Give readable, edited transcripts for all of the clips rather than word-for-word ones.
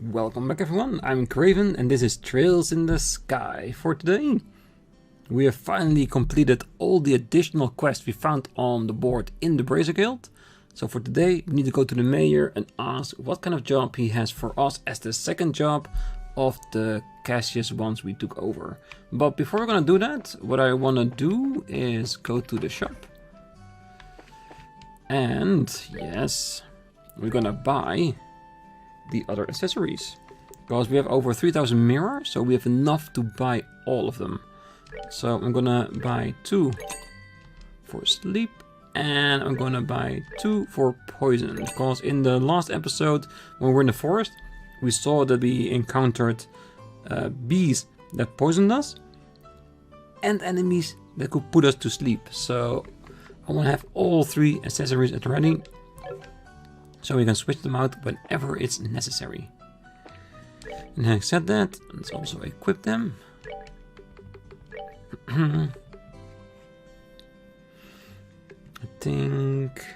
Welcome back everyone, I'm Craven and this is Trails in the Sky. For today, we have finally completed all the additional quests we found on the board in the Brazier Guild. So for today, we need to go to the Mayor and ask what kind of job he has for us as the second job of the Cassius ones we took over. But before we're gonna do that, what I wanna do is go to the shop. And yes, we're gonna buy the other accessories, because we have over 3000 mirrors, so we have enough to buy all of them. So I'm gonna buy 2 for sleep and I'm gonna buy 2 for poison, because in the last episode when we were in the forest we saw that we encountered bees that poisoned us and enemies that could put us to sleep. So I want to have all 3 accessories at the ready, so we can switch them out whenever it's necessary. And having said that, let's also equip them. I think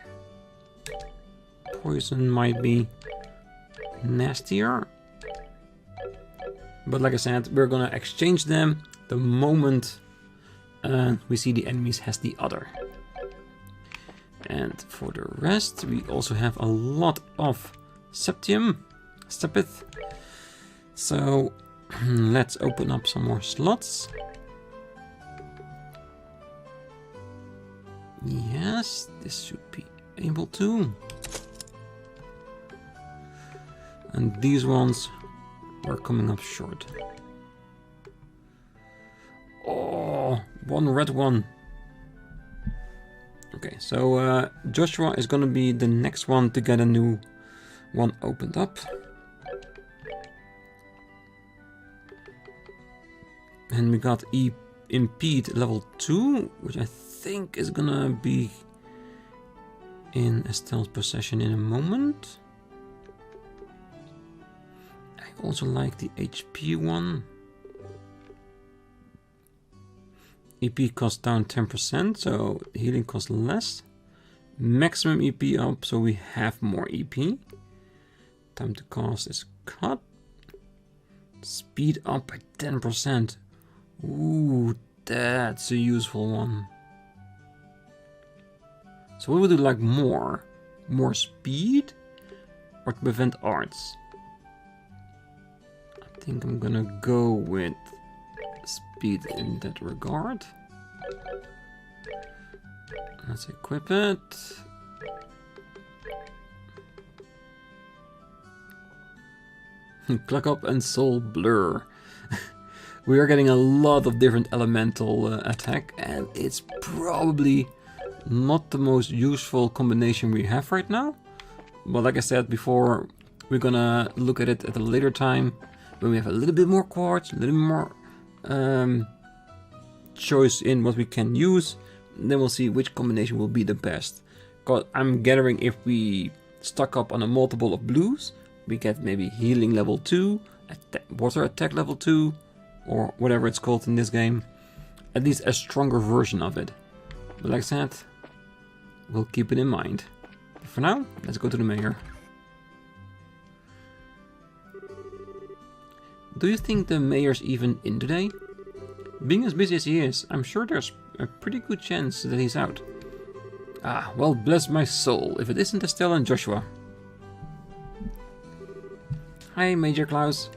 poison might be nastier, but like I said, we're gonna exchange them the moment we see the enemies has the other. And for the rest, we also have a lot of septium, sepith. So let's open up some more slots. Yes, this should be able to. And these ones are coming up short. Oh, one red one. Okay, so Joshua is gonna be the next one to get a new one opened up. And we got impede level 2, which I think is gonna be in Estelle's possession in a moment. I also like the HP one. EP costs down 10%, so healing costs less. Maximum EP up, so we have more EP. Time to cast is cut. Speed up by 10%. Ooh, that's a useful one. So what would you like more? More speed or to prevent arts? I think I'm gonna go with speed in that regard. Let's equip it. Clock up and soul blur. We are getting a lot of different elemental attack, and it's probably not the most useful combination we have right now. But like I said before, we're gonna look at it at a later time when we have a little bit more quartz, a little more choice in what we can use. Then we'll see which combination will be the best. Because I'm gathering if we stock up on a multiple of blues, we get maybe healing level 2, water attack level 2, or whatever it's called in this game. At least a stronger version of it. But like I said, we'll keep it in mind. But for now, let's go to the Mayor. Do you think the Mayor's even in today? Being as busy as he is, I'm sure there's a pretty good chance that he's out. Ah, well, bless my soul, if it isn't Estelle and Joshua. Hi, Mayor Klaus.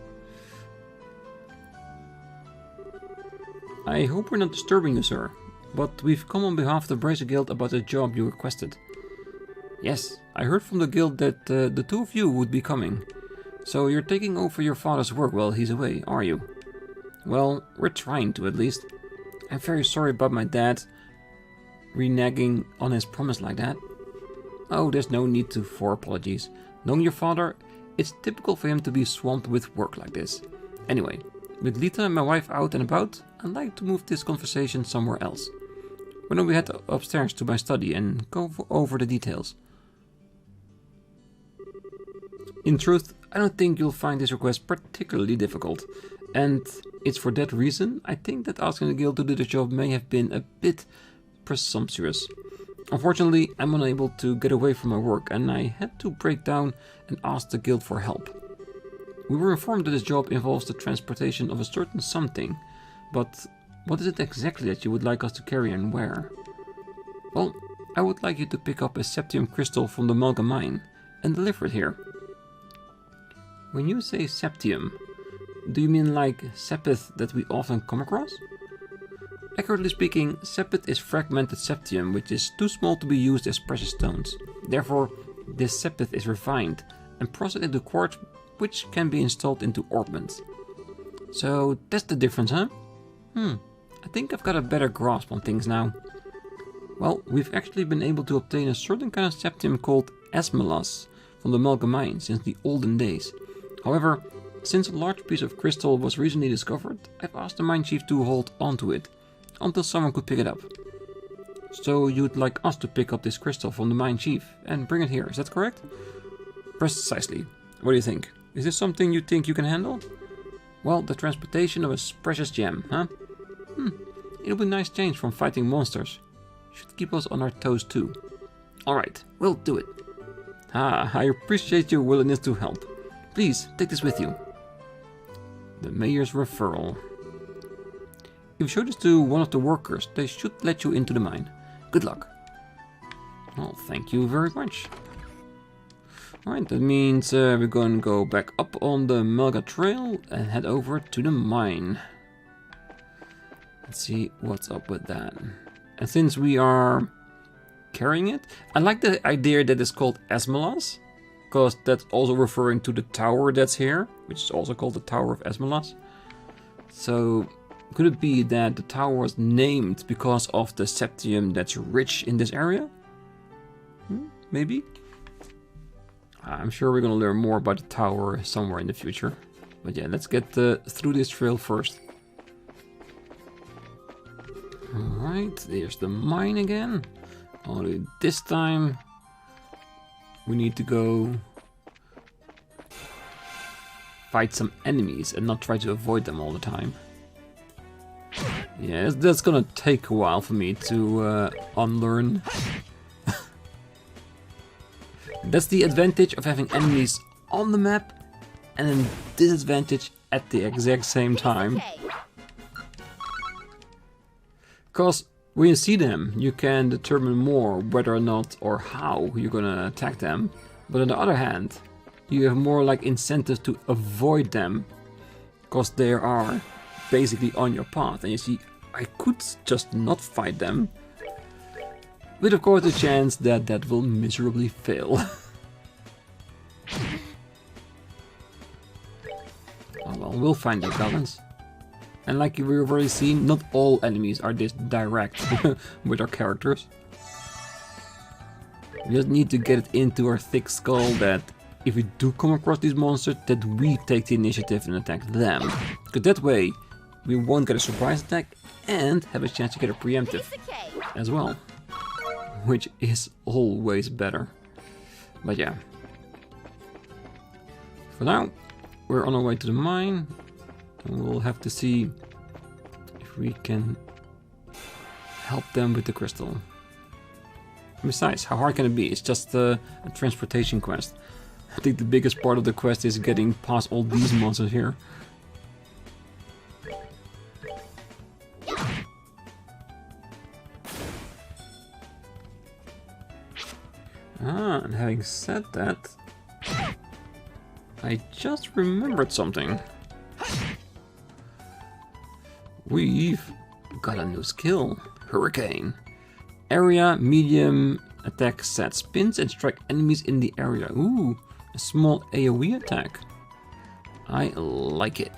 I hope we're not disturbing you, sir, but we've come on behalf of the Brazier Guild about the job you requested. Yes, I heard from the guild that the 2 of you would be coming. So you're taking over your father's work while he's away, are you? Well, we're trying to at least. I'm very sorry about my dad reneging on his promise like that. Oh, there's no need for apologies. Knowing your father, it's typical for him to be swamped with work like this. Anyway, with Lita and my wife out and about, I'd like to move this conversation somewhere else. Why don't we head upstairs to my study and go over the details? In truth, I don't think you'll find this request particularly difficult, and it's for that reason I think that asking the guild to do the job may have been a bit presumptuous. Unfortunately, I'm unable to get away from my work and I had to break down and ask the guild for help. We were informed that this job involves the transportation of a certain something, but what is it exactly that you would like us to carry and where? Well, I would like you to pick up a septium crystal from the Malga mine and deliver it here. When you say septium, do you mean like sepith that we often come across? Accurately speaking, sepith is fragmented septium, which is too small to be used as precious stones. Therefore, this sepith is refined and processed into quartz, which can be installed into orbments. So that's the difference, huh? I think I've got a better grasp on things now. Well, we've actually been able to obtain a certain kind of septium called esmelas from the Malga mine since the olden days. However, since a large piece of crystal was recently discovered, I've asked the mine chief to hold onto it until someone could pick it up. So you'd like us to pick up this crystal from the mine chief and bring it here, is that correct? Precisely. What do you think? Is this something you think you can handle? Well, the transportation of a precious gem, huh? It'll be a nice change from fighting monsters. Should keep us on our toes too. Alright, we'll do it. I appreciate your willingness to help. Please, take this with you. The mayor's referral. If you show this to one of the workers, they should let you into the mine. Good luck. Well, thank you very much. Alright, that means we're going to go back up on the Malga trail and head over to the mine. Let's see what's up with that. And since we are carrying it, I like the idea that it's called Esmelas, because that's also referring to the tower that's here, which is also called the Tower of Esmelas. So could it be that the tower was named because of the septium that's rich in this area? Maybe? I'm sure we're gonna learn more about the tower somewhere in the future. But yeah, let's get through this trail first. Alright, there's the mine again. Only this time we need to go fight some enemies and not try to avoid them all the time. Yeah, that's gonna take a while for me to unlearn. That's the advantage of having enemies on the map and then disadvantage at the exact same time. Because when you see them, you can determine more whether or not or how you're gonna attack them. But on the other hand, you have more like incentives to avoid them, because they are basically on your path. And you see, I could just not fight them, with of course the chance that that will miserably fail. Oh well, we'll find that balance. And like we've already seen, not all enemies are this direct with our characters. We just need to get it into our thick skull that if we do come across these monsters, that we take the initiative and attack them. Because that way, we won't get a surprise attack and have a chance to get a preemptive as well. Which is always better. But yeah. For now, we're on our way to the mine. And we'll have to see if we can help them with the crystal. Besides, how hard can it be? It's just a transportation quest. I think the biggest part of the quest is getting past all these monsters here. And having said that, I just remembered something. We've got a new skill, Hurricane. Area medium attack set spins and strike enemies in the area. Ooh, a small AoE attack. I like it.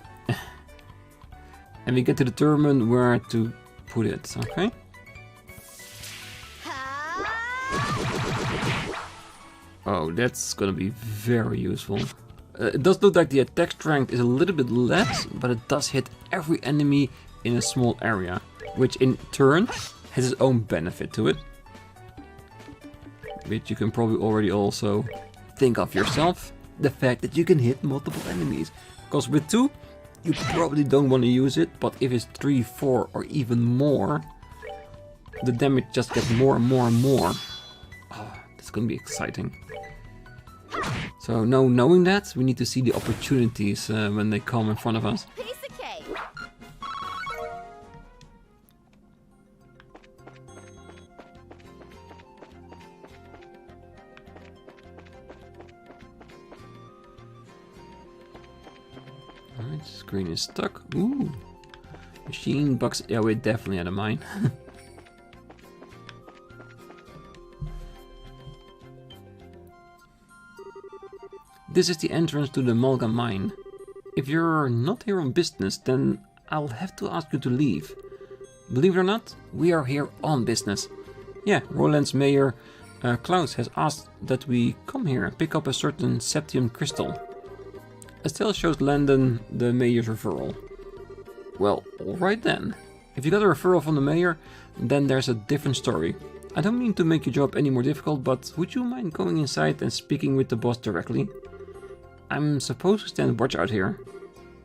And we get to determine where to put it, okay? Oh, that's gonna be very useful. It does look like the attack strength is a little bit less, but it does hit every enemy in a small area, which in turn has its own benefit to it. Which you can probably already also think of yourself. The fact that you can hit multiple enemies. Because with 2, you probably don't want to use it, but if it's 3, 4 or even more, the damage just gets more and more and more. Oh, that's gonna be exciting. So now, knowing that, we need to see the opportunities when they come in front of us. Piece of cake. Alright, screen is stuck. Ooh. Machine box. Yeah, we're definitely at a mine. This is the entrance to the Malga mine. If you're not here on business, then I'll have to ask you to leave. Believe it or not, we are here on business. Yeah, Roland's Mayor Klaus has asked that we come here and pick up a certain septium crystal. Estelle shows Landon the mayor's referral. Well, alright then. If you got a referral from the mayor, then there's a different story. I don't mean to make your job any more difficult, but would you mind going inside and speaking with the boss directly? I'm supposed to stand watch out here.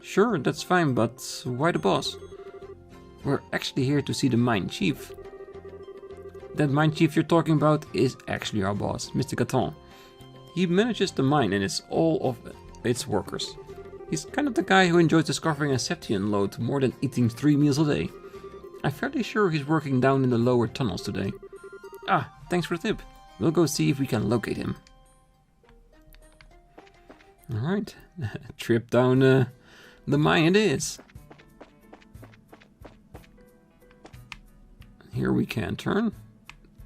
Sure, that's fine, but why the boss? We're actually here to see the mine chief. That mine chief you're talking about is actually our boss, Mr. Gaton. He manages the mine and it's all of its workers. He's kind of the guy who enjoys discovering a septium load more than eating 3 meals a day. I'm fairly sure he's working down in the lower tunnels today. Ah, thanks for the tip. We'll go see if we can locate him. Alright, trip down the mine it is. Here we can turn.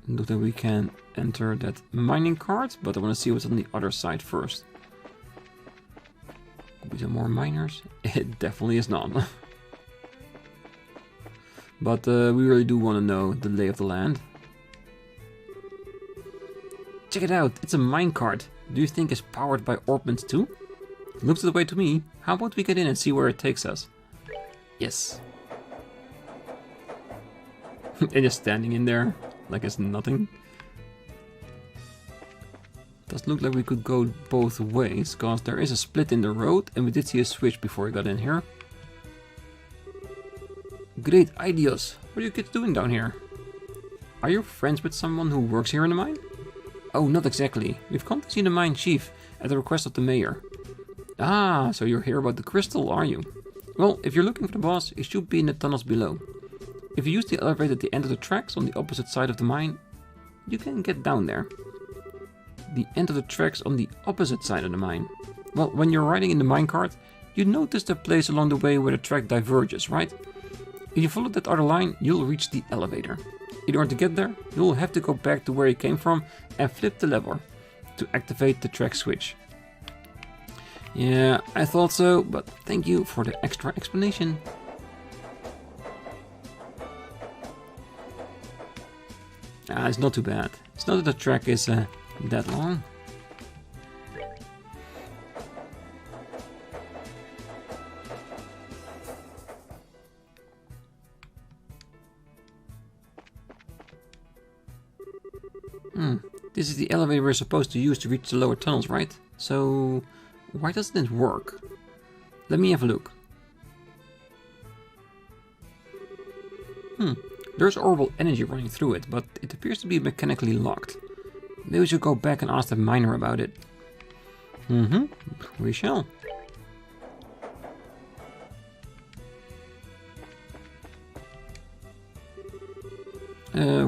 Look that we can enter that mining cart, but I want to see what's on the other side first. Could be some more miners. It definitely is not. But we really do want to know the lay of the land. Check it out, it's a minecart. Do you think it's powered by orbments too? Looks that way to me. How about we get in and see where it takes us? Yes. And just standing in there like it's nothing. Does look like we could go both ways, cause there is a split in the road and we did see a switch before we got in here. Great ideas. What are you kids doing down here? Are you friends with someone who works here in the mine? Oh, not exactly. We've come to see the mine chief at the request of the mayor. Ah, so you're here about the crystal, are you? Well, if you're looking for the boss, it should be in the tunnels below. If you use the elevator at the end of the tracks on the opposite side of the mine, you can get down there. The end of the tracks on the opposite side of the mine. Well, when you're riding in the minecart, you notice the place along the way where the track diverges, right? If you follow that other line, you'll reach the elevator. In order to get there, you'll have to go back to where you came from and flip the lever to activate the track switch. Yeah, I thought so, but thank you for the extra explanation. Ah, it's not too bad. It's not that the track is that long. This is the elevator we're supposed to use to reach the lower tunnels, right? So, why doesn't it work? Let me have a look. There's orbital energy running through it, but it appears to be mechanically locked. Maybe we should go back and ask the miner about it. We shall.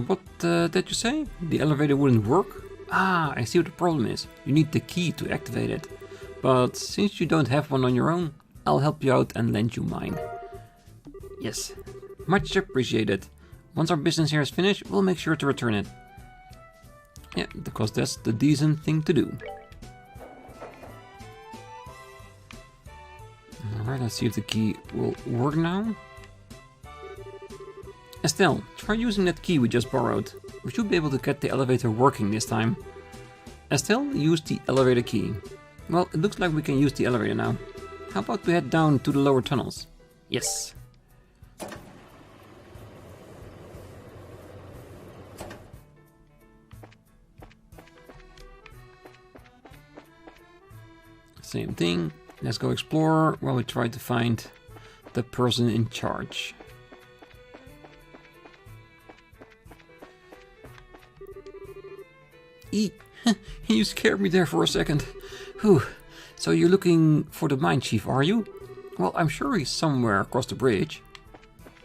What did you say? The elevator wouldn't work? Ah, I see what the problem is. You need the key to activate it. But since you don't have one on your own, I'll help you out and lend you mine. Yes, much appreciated. Once our business here is finished, we'll make sure to return it. Yeah, because that's the decent thing to do. Alright, let's see if the key will work now. Estelle, try using that key we just borrowed. We should be able to get the elevator working this time. Estelle used the elevator key. Well, it looks like we can use the elevator now. How about we head down to the lower tunnels? Yes. Same thing. Let's go explore while we try to find the person in charge. You scared me there for a second. Whew. So you're looking for the mine chief, are you? Well, I'm sure he's somewhere across the bridge.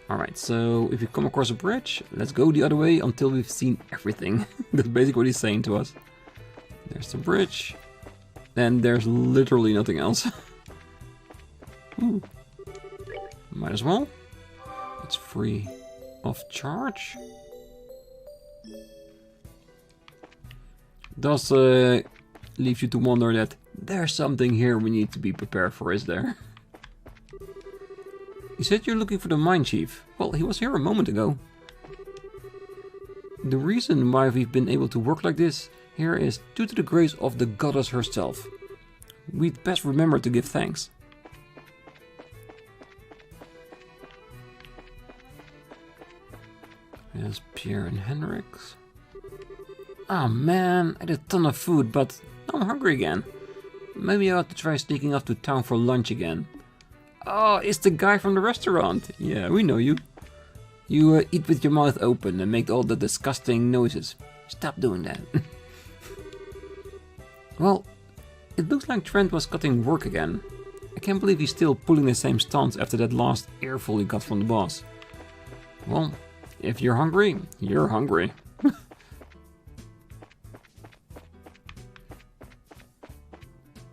Alright, so if you come across a bridge, let's go the other way until we've seen everything. That's basically what he's saying to us. There's the bridge. And there's literally nothing else. Ooh. Might as well. It's free of charge. Does leave you to wonder that there's something here we need to be prepared for, is there? You said you're looking for the mine chief. Well, he was here a moment ago. The reason why we've been able to work like this here is due to the grace of the goddess herself. We'd best remember to give thanks. There's Pierre and Hendrix. Ah man, I had a ton of food, but now I'm hungry again. Maybe I ought to try sneaking off to town for lunch again. Oh, it's the guy from the restaurant. Yeah, we know you. You eat with your mouth open and make all the disgusting noises. Stop doing that. Well, it looks like Trent was cutting work again. I can't believe he's still pulling the same stunts after that last earful he got from the boss. Well, if you're hungry, you're hungry.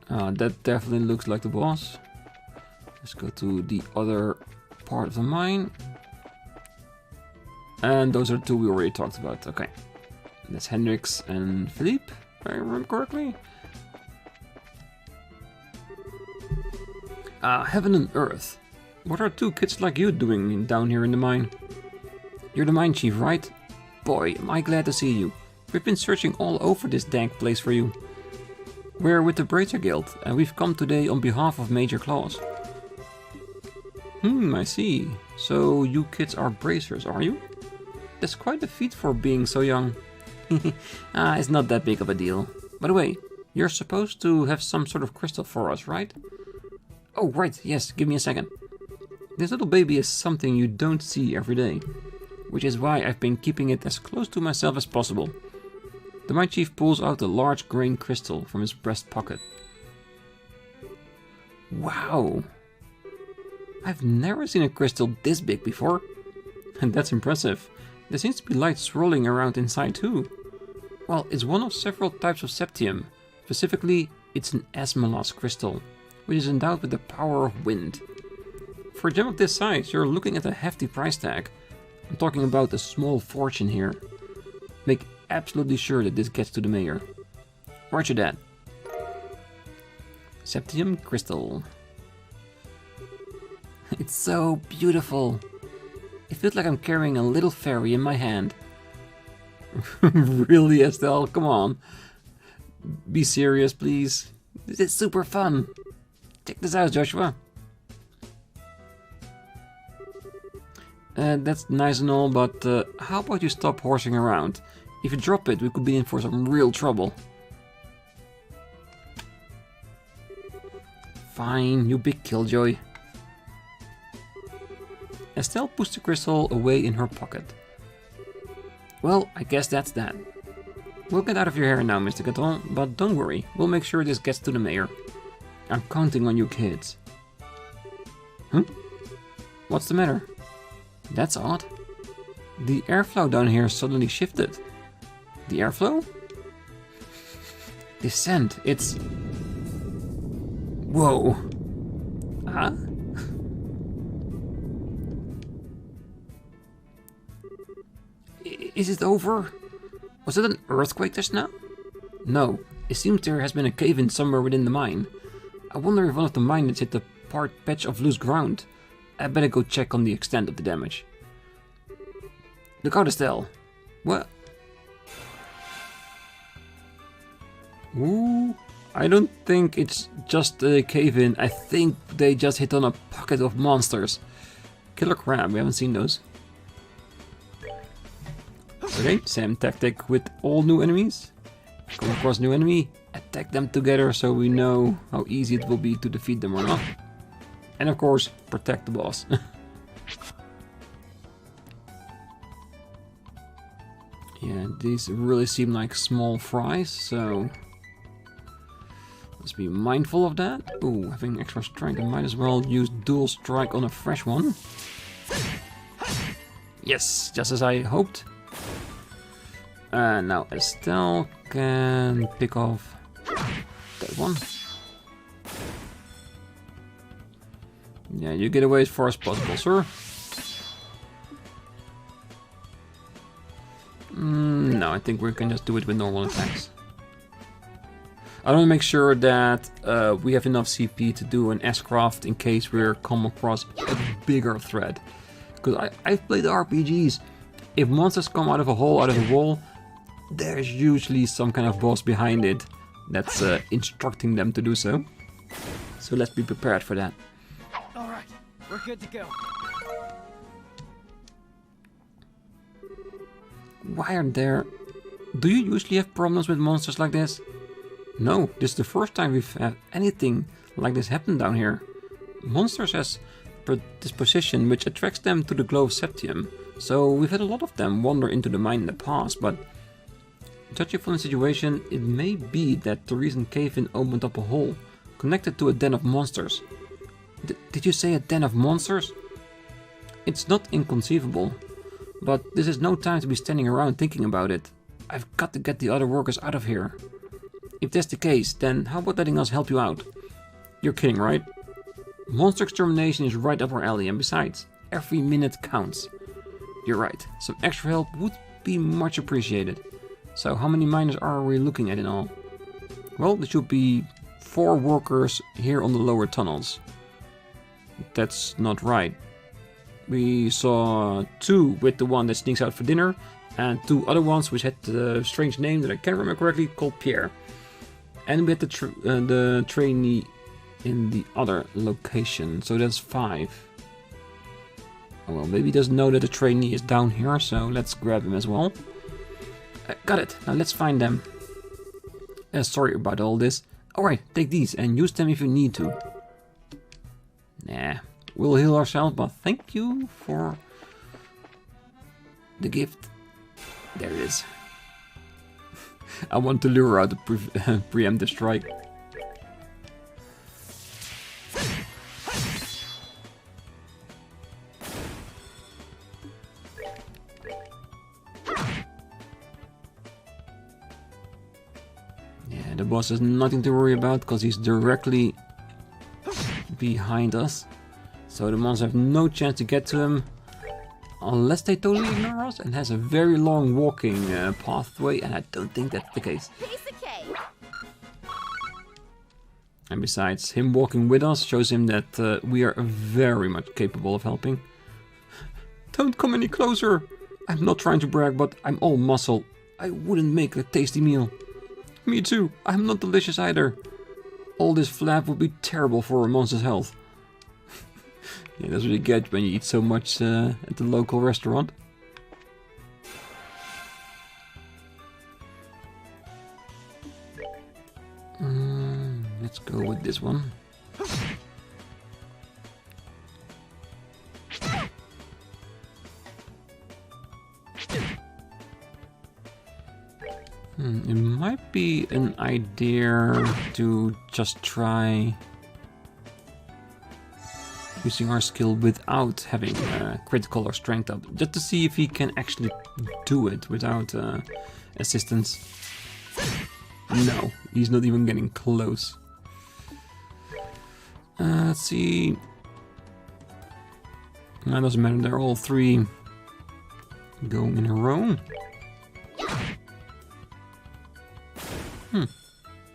That definitely looks like the boss. Let's go to the other part of the mine. And those are two we already talked about. Okay. That's Hendrix and Philippe, if I remember correctly. Heaven and Earth. What are two kids like you doing down here in the mine? You're the mine chief, right? Boy, am I glad to see you. We've been searching all over this dank place for you. We're with the Bracer Guild, and we've come today on behalf of Mayor Klaus. I see. So you kids are bracers, are you? That's quite a feat for being so young. It's not that big of a deal. By the way, you're supposed to have some sort of crystal for us, right? Oh, right, yes, give me a second. This little baby is something you don't see every day, which is why I've been keeping it as close to myself as possible. The mine chief pulls out a large grain crystal from his breast pocket. Wow! I've never seen a crystal this big before. And that's impressive. There seems to be light swirling around inside too. Well, it's one of several types of septium. Specifically, it's an Asmelos crystal, which is endowed with the power of wind. For a gem of this size, you're looking at a hefty price tag. I'm talking about a small fortune here. Make absolutely sure that this gets to the mayor. Roger that. Septium crystal. It's so beautiful. It feels like I'm carrying a little fairy in my hand. Really, Estelle? Come on. Be serious, please. This is super fun. Check this out, Joshua. That's nice and all, but how about you stop horsing around? If you drop it, we could be in for some real trouble. Fine, you big killjoy. Estelle pushed the crystal away in her pocket. Well, I guess that's that. We'll get out of your hair now, Mr. Gaton, but don't worry, we'll make sure this gets to the mayor. I'm counting on you kids. Huh? What's the matter? That's odd. The airflow down here suddenly shifted. The airflow? Descent, it's... Whoa. Huh? Is it over? Was it an earthquake just now? No, it seems there has been a cave-in somewhere within the mine. I wonder if one of the miners hit the patch of loose ground. I better go check on the extent of the damage. Look out, Estelle. What? Ooh, I don't think it's just a cave-in. I think they just hit on a pocket of monsters. Killer crab, we haven't seen those. Okay, same tactic with all new enemies. Come across new enemy, attack them together so we know how easy it will be to defeat them or not. And of course, protect the boss. Yeah, These really seem like small fries, so let's be mindful of that. Ooh, having extra strength, I might as well use dual strike on a fresh one. Yes, just as I hoped. Now Estelle can pick off that one. Yeah, you get away as far as possible, sir. No, I think we can just do it with normal attacks. I want to make sure that we have enough CP to do an S-craft in case we come across a bigger threat. Because I've played RPGs. If monsters come out of a hole, out of a wall, there's usually some kind of boss behind it that's instructing them to do so. So let's be prepared for that. Alright, we're good to go. Why are there... Do you usually have problems with monsters like this? No, this is the first time we've had anything like this happen down here. Monsters has predisposition which attracts them to the glow of septium. So we've had a lot of them wander into the mine in the past, but judging from the situation, it may be that the recent cave-in opened up a hole connected to a den of monsters. Did you say a den of monsters? It's not inconceivable, but this is no time to be standing around thinking about it. I've got to get the other workers out of here. If that's the case, then how about letting us help you out? You're kidding, right? Monster extermination is right up our alley, and besides, every minute counts. You're right, some extra help would be much appreciated. So how many miners are we looking at in all? Well, there should be 4 workers here on the lower tunnels. That's not right. We saw 2 with the one that sneaks out for dinner, and 2 other ones which had the strange name that I can't remember correctly, called Pierre. And we had the trainee in the other location, so that's 5. Oh, well, maybe he doesn't know that the trainee is down here, so let's grab him as well. Got it, now let's find them. Sorry about all this. Alright, take these and use them if you need to. Nah, we'll heal ourselves, but thank you for the gift. There it is. I want to lure her out to preempt the strike. Yeah, the boss has nothing to worry about because he's directly behind us. So the monsters have no chance to get to him. Unless they totally ignore us and has a very long walking pathway, and I don't think that's the case. And besides, him walking with us shows him that we are very much capable of helping. Don't come any closer! I'm not trying to brag, but I'm all muscle. I wouldn't make a tasty meal. Me too, I'm not delicious either. All this flab would be terrible for a monster's health. Yeah, that's what you get when you eat so much at the local restaurant. Let's go with this one. It might be an idea to just try using our skill without having critical or strength up, just to see if he can actually do it without assistance. No, he's not even getting close. Let's see. That doesn't matter, they're all 3 going in a row.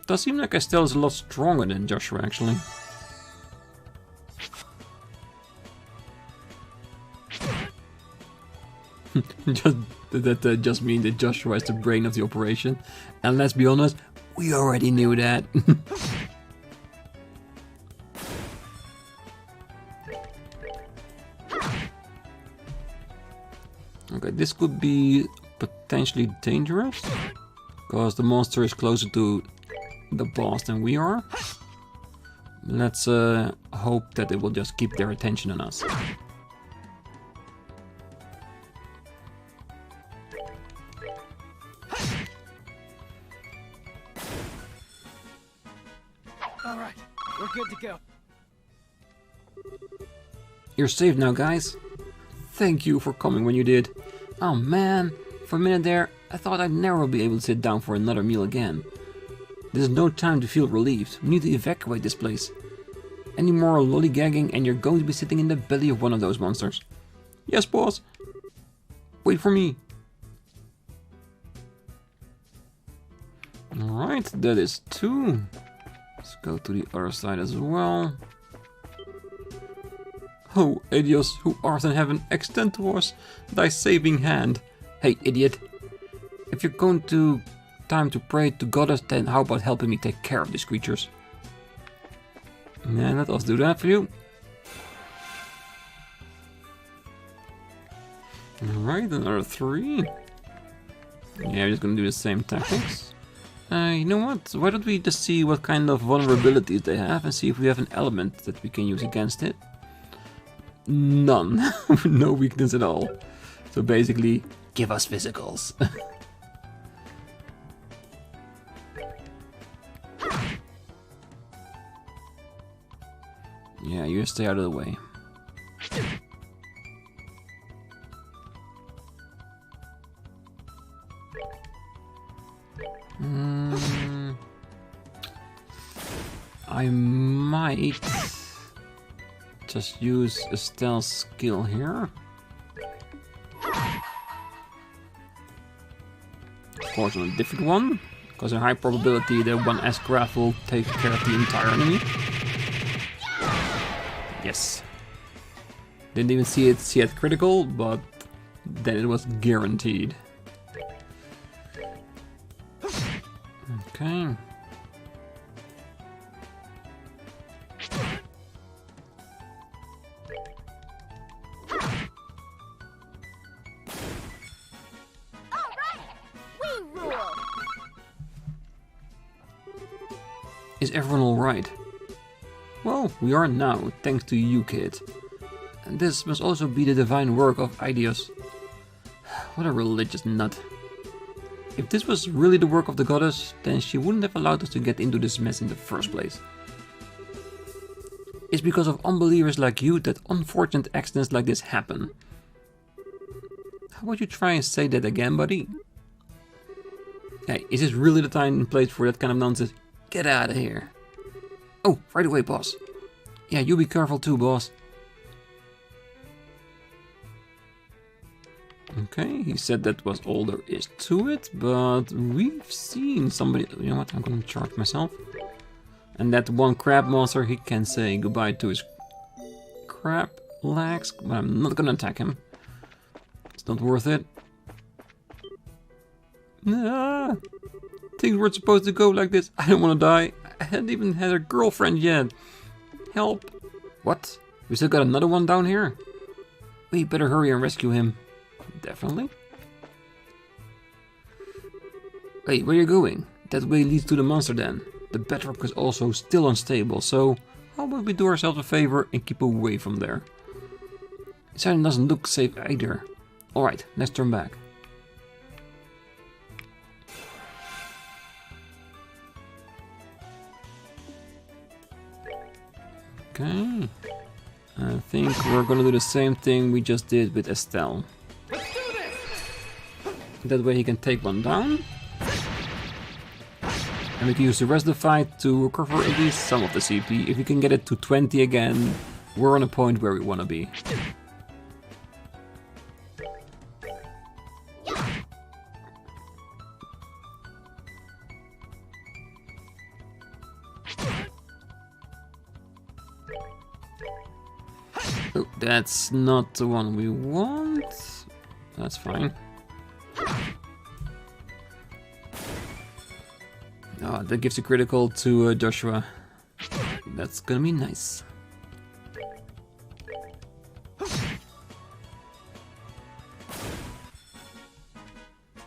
Does seem like Estelle is a lot stronger than Joshua, actually. That just means that Joshua is the brain of the operation. And let's be honest, we already knew that. Okay, this could be potentially dangerous, because the monster is closer to the boss than we are. Let's hope that it will just keep their attention on us. You're safe now, guys. Thank you for coming when you did. Oh man, for a minute there, I thought I'd never be able to sit down for another meal again. There's no time to feel relieved. We need to evacuate this place. Any more lollygagging and you're going to be sitting in the belly of one of those monsters. Yes, boss. Wait for me. Alright, that is 2. Let's go to the other side as well. Oh, idiots who art in heaven, extend to us thy saving hand. Hey, idiot. If you're going to time to pray to goddess, then how about helping me take care of these creatures? Yeah, let us do that for you. Alright, another 3. Yeah, we're just gonna do the same tactics. You know what? Why don't we just see what kind of vulnerabilities they have and see if we have an element that we can use against it? None. No weakness at all. So basically, give us physicals. Yeah, you stay out of the way. I might just use a stealth skill here. Of course, on a different one, because a high probability that one S-craft will take care of the entire enemy. Yes. Didn't even see it critical, but then it was guaranteed. Okay. Is everyone alright? Well, we are now, thanks to you, kid. And this must also be the divine work of Idios. What a religious nut. If this was really the work of the goddess, then she wouldn't have allowed us to get into this mess in the first place. It's because of unbelievers like you that unfortunate accidents like this happen. How about you try and say that again, buddy? Hey, is this really the time and place for that kind of nonsense? Get out of here. Oh, right away, boss. Yeah, you be careful too, boss. Okay, he said that was all there is to it, but we've seen somebody... You know what, I'm gonna charge myself. And that one crab monster, he can say goodbye to his crab legs, but I'm not gonna attack him. It's not worth it. Ah, things weren't supposed to go like this. I don't want to die. I hadn't even had a girlfriend yet. Help. What? We still got another one down here? We better hurry and rescue him. Definitely. Hey, where are you going? That way leads to the monster den. The bedrock is also still unstable, so how about we do ourselves a favor and keep away from there? This island doesn't look safe either. Alright, let's turn back. Okay. I think we're gonna do the same thing we just did with Estelle. That way he can take one down. And we can use the rest of the fight to recover at least some of the CP. If we can get it to 20 again, we're on a point where we want to be. Oh, that's not the one we want. That's fine. Oh, that gives a critical to Joshua. That's gonna be nice.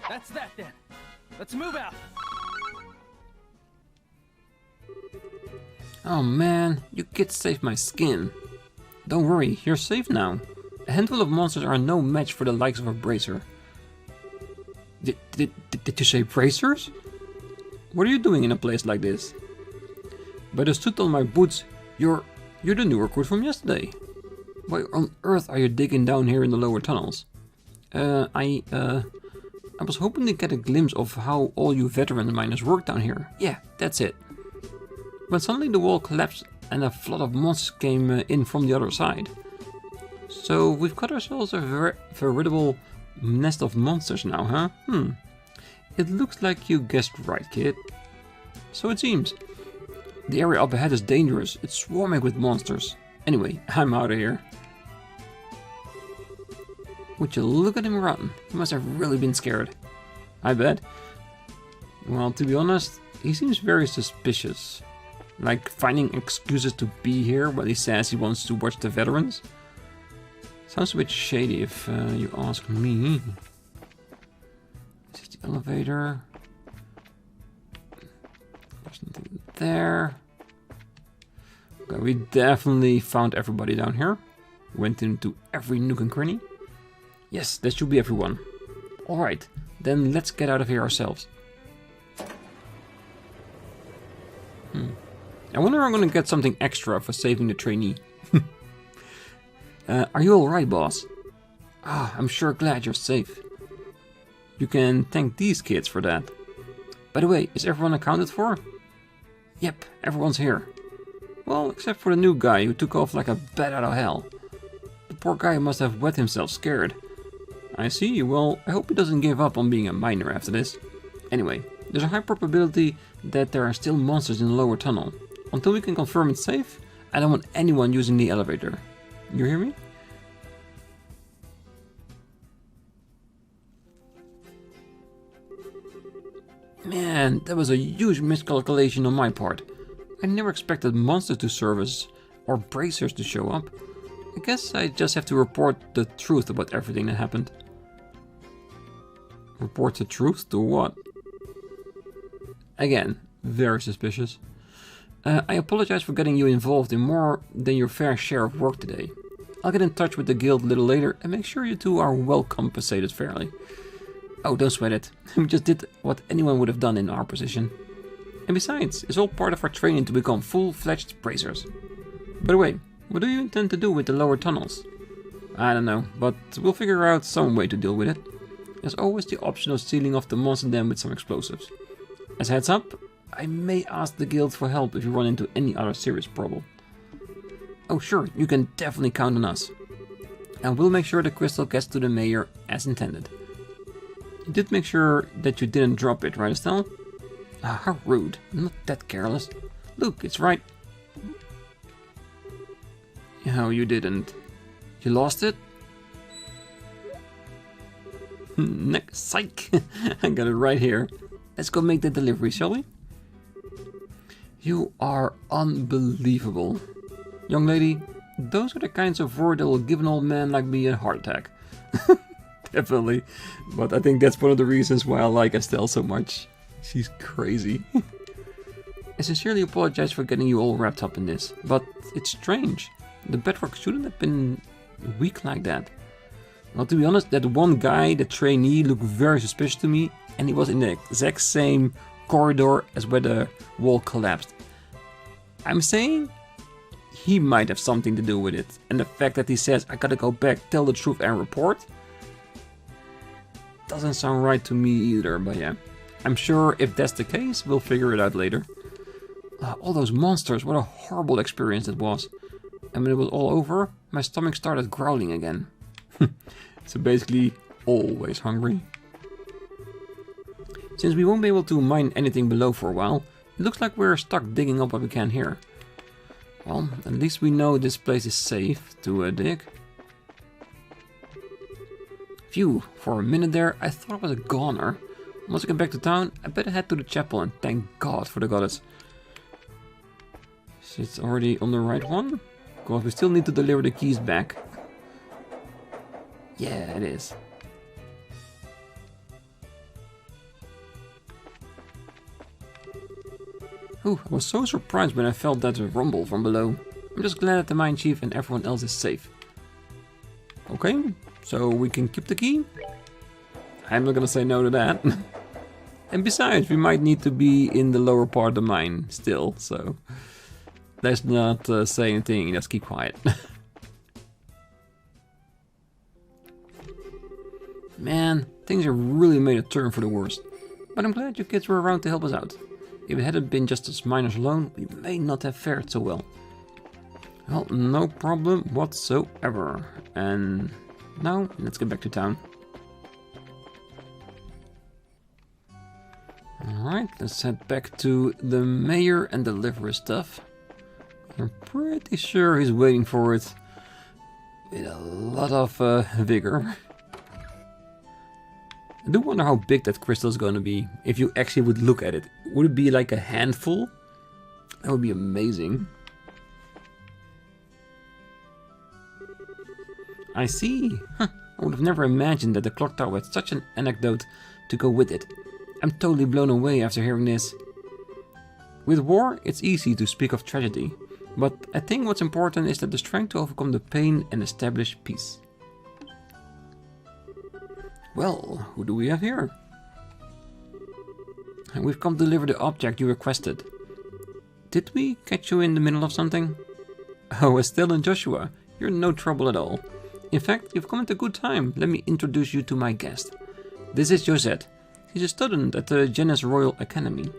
That's that then. Let's move out. Oh man, you kids saved my skin. Don't worry, you're safe now. A handful of monsters are no match for the likes of a bracer. Did you say bracers? What are you doing in a place like this? By the soot on my boots, you're the new recruit from yesterday. Why on earth are you digging down here in the lower tunnels? I was hoping to get a glimpse of how all you veteran miners work down here. Yeah, that's it. When suddenly the wall collapsed and a flood of monsters came in from the other side. So we've got ourselves a veritable nest of monsters now, huh? It looks like you guessed right, kid. So it seems. The area up ahead is dangerous. It's swarming with monsters. Anyway, I'm out of here. Would you look at him run? He must have really been scared. I bet. Well, to be honest, he seems very suspicious. Like finding excuses to be here while he says he wants to watch the veterans. Sounds a bit shady if you ask me. This is the elevator. There's nothing there. Okay, we definitely found everybody down here. Went into every nook and cranny. Yes, that should be everyone. Alright, then let's get out of here ourselves. I wonder if I'm gonna get something extra for saving the trainee. Are you alright, boss? Ah, I'm sure glad you're safe. You can thank these kids for that. By the way, is everyone accounted for? Yep, everyone's here. Well, except for the new guy who took off like a bat out of hell. The poor guy must have wet himself scared. I see, well, I hope he doesn't give up on being a miner after this. Anyway, there's a high probability that there are still monsters in the lower tunnel. Until we can confirm it's safe, I don't want anyone using the elevator. You hear me? Man, that was a huge miscalculation on my part. I never expected monsters to service or bracers to show up. I guess I just have to report the truth about everything that happened. Report the truth to what? Again, very suspicious. I apologize for getting you involved in more than your fair share of work today. I'll get in touch with the guild a little later and make sure you two are well compensated fairly. Oh, don't sweat it. We just did what anyone would have done in our position. And besides, it's all part of our training to become full-fledged bracers. By the way, what do you intend to do with the lower tunnels? I don't know, but we'll figure out some way to deal with it. There's always the option of sealing off the monster dam with some explosives. As a heads up, I may ask the guild for help if you run into any other serious problem. Oh sure, you can definitely count on us. And we'll make sure the crystal gets to the mayor as intended. You did make sure that you didn't drop it, right Estelle? Ah, how rude. I'm not that careless. Look, it's right. No, you didn't. You lost it? Psych! I got it right here. Let's go make the delivery, shall we? You are unbelievable. Young lady, those are the kinds of words that will give an old man like me a heart attack. Definitely. But I think that's one of the reasons why I like Estelle so much. She's crazy. I sincerely apologize for getting you all wrapped up in this, but it's strange. The bedrock shouldn't have been weak like that. Well, to be honest, that one guy, the trainee, looked very suspicious to me, and he was in the exact same corridor as where the wall collapsed. I'm saying he might have something to do with it, and the fact that he says, I gotta go back, tell the truth and report, doesn't sound right to me either, but yeah. I'm sure if that's the case, we'll figure it out later. All those monsters, what a horrible experience it was. And when it was all over, my stomach started growling again. So basically, always hungry. Since we won't be able to mine anything below for a while, it looks like we're stuck digging up what we can here. Well, at least we know this place is safe to dig. Phew, for a minute there, I thought I was a goner. Once I get back to town, I better head to the chapel and thank God for the goddess. So it's already on the right one? Because we still need to deliver the keys back. Yeah, it is. Ooh, I was so surprised when I felt that rumble from below. I'm just glad that the mine chief and everyone else is safe. Okay, so we can keep the key? I'm not gonna say no to that. And besides, we might need to be in the lower part of the mine still, so let's not say anything, let's keep quiet. Man, things have really made a turn for the worst. But I'm glad you kids were around to help us out. If it hadn't been just us miners alone, we may not have fared so well. Well, no problem whatsoever. And now, let's get back to town. Alright, let's head back to the mayor and deliver his stuff. I'm pretty sure he's waiting for it with a lot of vigor. I do wonder how big that crystal is going to be, if you actually would look at it. Would it be like a handful? That would be amazing. I see. Huh. I would have never imagined that the clock tower had such an anecdote to go with it. I'm totally blown away after hearing this. With war, it's easy to speak of tragedy, but I think what's important is that the strength to overcome the pain and establish peace. Well, who do we have here? We've come to deliver the object you requested. Did we catch you in the middle of something? Oh, Estelle and Joshua, you're no trouble at all. In fact, you've come at a good time. Let me introduce you to my guest. This is Josette. She's a student at the Janus Royal Academy.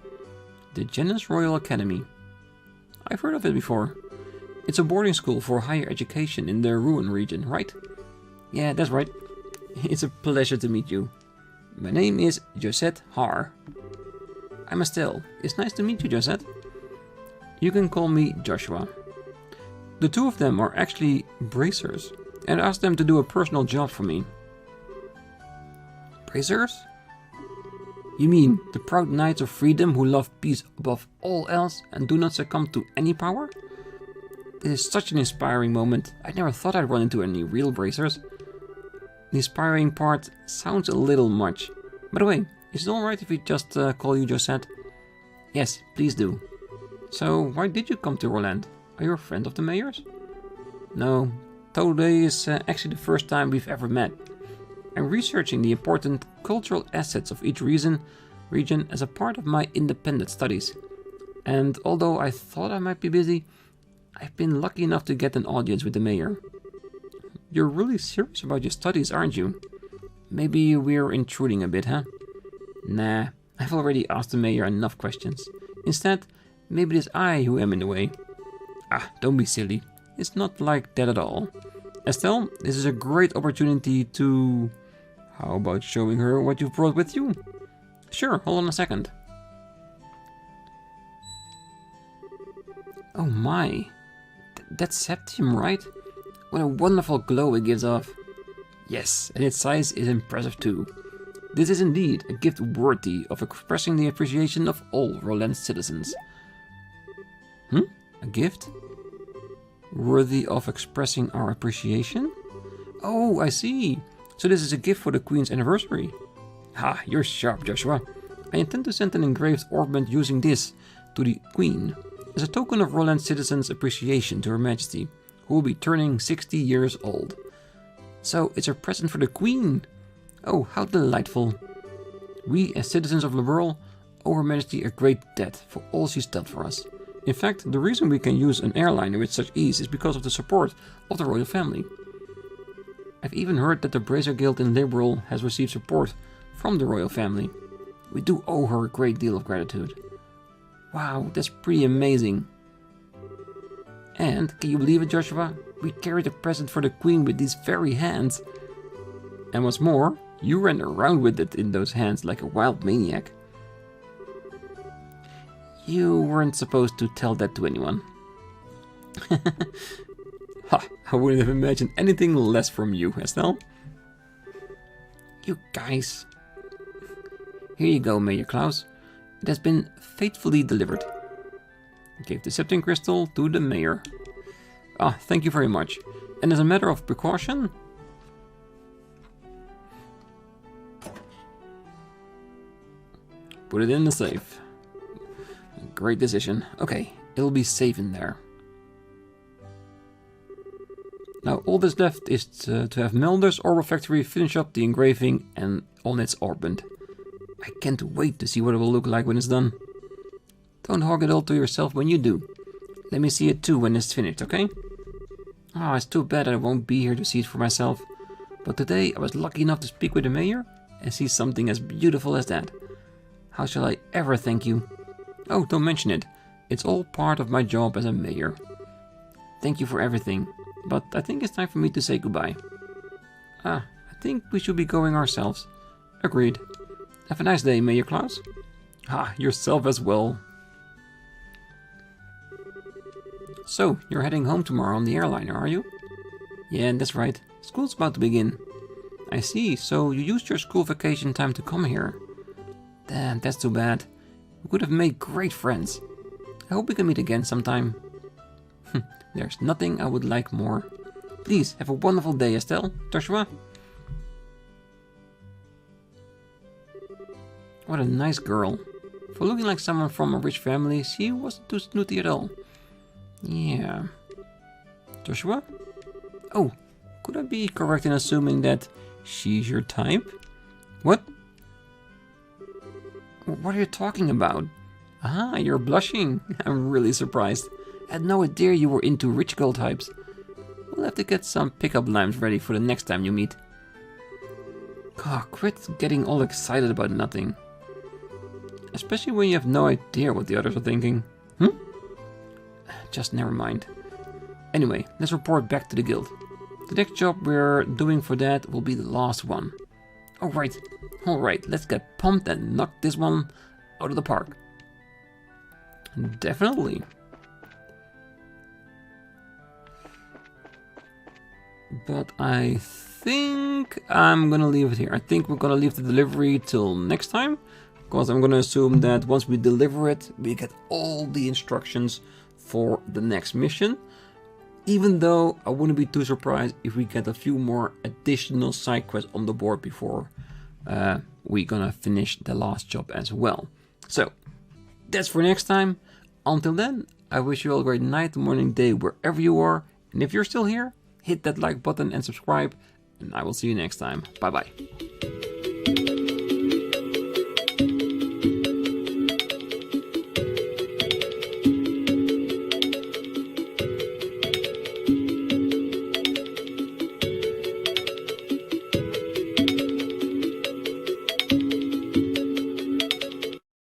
The Janus Royal Academy. I've heard of it before. It's a boarding school for higher education in the Ruin region, right? Yeah, that's right. It's a pleasure to meet you. My name is Josette Haar. I'm Estelle. It's nice to meet you, Josette. You can call me Joshua. The two of them are actually bracers, and I asked them to do a personal job for me. Bracers? You mean the proud knights of freedom who love peace above all else and do not succumb to any power? This is such an inspiring moment. I never thought I'd run into any real bracers. The inspiring part sounds a little much. By the way, is it alright if we just call you Josette? Yes, please do. So, why did you come to Roland? Are you a friend of the mayor's? No, today is actually the first time we've ever met. I'm researching the important cultural assets of each region as a part of my independent studies. And although I thought I might be busy, I've been lucky enough to get an audience with the mayor. You're really serious about your studies, aren't you? Maybe we're intruding a bit, huh? Nah, I've already asked the mayor enough questions. Instead, maybe it is I who am in the way. Ah, don't be silly. It's not like that at all. Estelle, this is a great opportunity to... How about showing her what you've brought with you? Sure, hold on a second. Oh my. That's septium, right? What a wonderful glow it gives off. Yes, and its size is impressive too. This is indeed a gift worthy of expressing the appreciation of all Roland citizens. A gift? Worthy of expressing our appreciation? Oh, I see. So this is a gift for the Queen's anniversary. Ha, you're sharp, Joshua. I intend to send an engraved ornament using this to the Queen as a token of Roland citizens' appreciation to Her Majesty, who will be turning 60 years old. So it's a present for the Queen. Oh, how delightful. We, as citizens of the world, owe Her Majesty a great debt for all she's done for us. In fact, the reason we can use an airliner with such ease is because of the support of the royal family. I've even heard that the Bracer Guild in Liberal has received support from the royal family. We do owe her a great deal of gratitude. Wow, that's pretty amazing. And, can you believe it, Joshua? We carried a present for the Queen with these very hands. And what's more, you ran around with it in those hands like a wild maniac. You weren't supposed to tell that to anyone. Ha, I wouldn't have imagined anything less from you, Estelle. You guys. Here you go, Mayor Klaus. It has been faithfully delivered. Gave the septum crystal to the mayor. Ah, thank you very much. And as a matter of precaution... Put it in the safe. Great decision. Okay, it'll be safe in there. Now all that's left is to have Melder's Orbal Factory finish up the engraving and on its orbment. I can't wait to see what it will look like when it's done. Don't hog it all to yourself when you do. Let me see it too when it's finished, okay? Ah, it's too bad I won't be here to see it for myself. but today I was lucky enough to speak with the mayor and see something as beautiful as that. How shall I ever thank you? Oh, don't mention it. It's all part of my job as a mayor. Thank you for everything, but I think it's time for me to say goodbye. I think we should be going ourselves. Agreed. Have a nice day, Mayor Klaus. Yourself as well. So, you're heading home tomorrow on the airliner, are you? Yeah, that's right. School's about to begin. I see, so you used your school vacation time to come here. Damn, that's too bad. We could have made great friends. I hope we can meet again sometime. There's nothing I would like more. Please, have a wonderful day, Estelle. Joshua? What a nice girl. For looking like someone from a rich family, she wasn't too snooty at all. Yeah. Joshua? Oh, could I be correct in assuming that she's your type? What? What are you talking about? You're blushing. I'm really surprised. I had no idea you were into rich girl types. We'll have to get some pickup lines ready for the next time you meet. Quit getting all excited about nothing. Especially when you have no idea what the others are thinking. Just never mind. Anyway, let's report back to the guild. The next job we're doing for that will be the last one. Alright, let's get pumped and knock this one out of the park. Definitely. But I think I'm gonna leave it here. I think we're gonna leave the delivery till next time, because I'm gonna assume that once we deliver it, we get all the instructions for the next mission. Even though I wouldn't be too surprised if we get a few more additional side quests on the board before we're gonna finish the last job as well. So that's for next time. Until then, I wish you all a great night, morning, day, wherever you are. And if you're still here, hit that like button and subscribe. And I will see you next time. Bye bye.